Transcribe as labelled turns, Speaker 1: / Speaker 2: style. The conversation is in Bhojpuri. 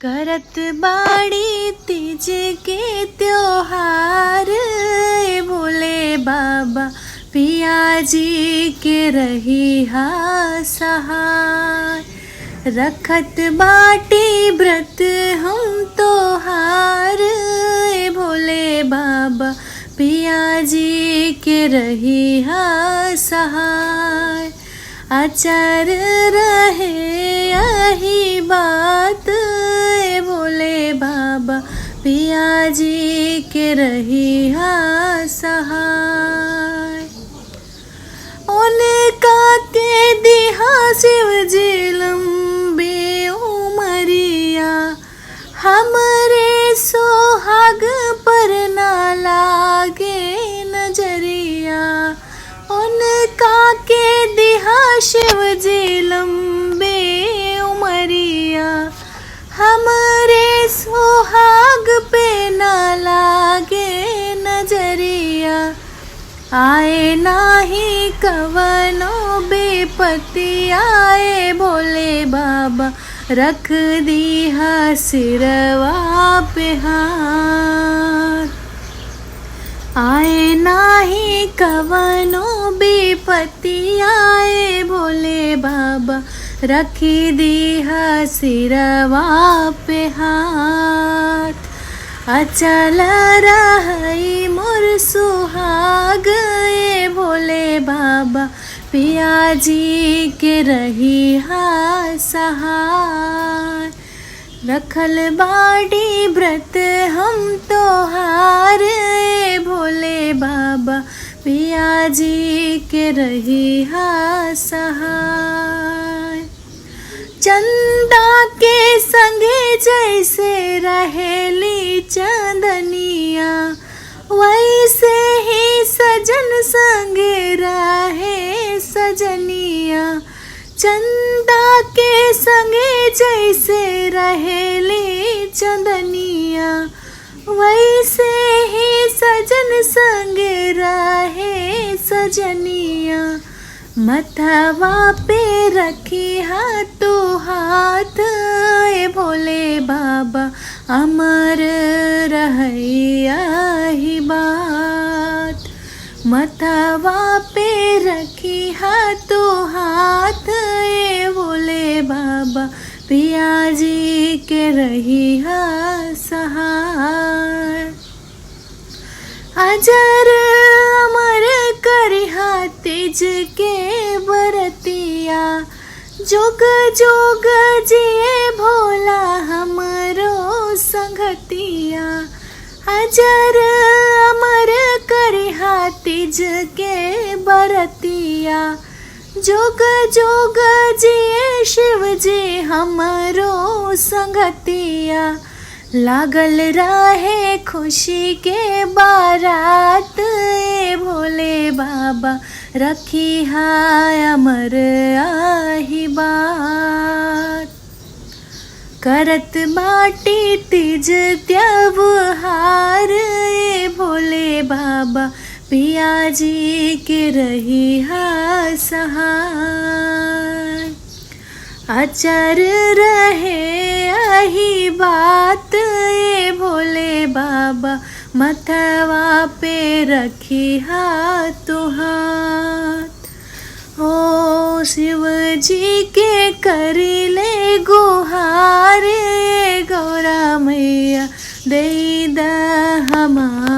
Speaker 1: करत बाड़ी तीज के त्योहार भोले बाबा पिया जी के रही हा सहाय। रखत बाटी व्रत हम तोहार भोले बाबा पिया जी के रही हा सहाय। आचार रहे यही बात भोले बाबा पिया जी के रही हा सहाय। उनका के दिहा शिव जी लंबी उमरिया हमरे सोहाग पर ना लागे नजरिया। उनका के दिहा शिव जी लंबे उमरिया हमरे सोहाग पे ना लागे नजरिया। आए नाही कवनो बेपत्ति आए भोले बाबा रख दिहा सिरवा पे हाथ। आए नाही कवनो बेपत्ति आए भोले बाबा रखी दिहा सिरवा पे हाथ। अचल रही मोर सुहाग भोले बाबा पिया जी के रही हा सहाय। रखल बाड़ी व्रत हम तोहार भोले बाबा पिया जी के रही हा सहाय। चंदा के संगे जैसे रहेली चंदनिया वैसे ही सजन संगे रहे सजनिया। चंदा के संगे जैसे रहेली चंदनिया वैसे ही सजन संगे रहे सजनिया। मथवा पे रखी हाथो हाथ भोले बाबा अमर रहिया ही बात। मथवा पे रखी हाथो हाथ भोले बाबा पिया जी के रही हा सहाय। अजर अमर करिहा तेज के बरतिया जोग जोग जिए भोला हमरो संगतिया। अजर अमर करिहा तेज के बरतिया जोग जोग जिए शिव जी हमरो संगतिया। लागल रहे खुशी के बारात भोले बाबा रखी हाय अमर आही बात। करत बाटी तीज त्योहार भोले बाबा पिया जी के रही हा सहाय। आचार रहे यही बात भोले बाबा मथवा पे रखी हाथो हाथ। ओ शिव जी के करिले गुहार गौरा मैया दे दा हमार।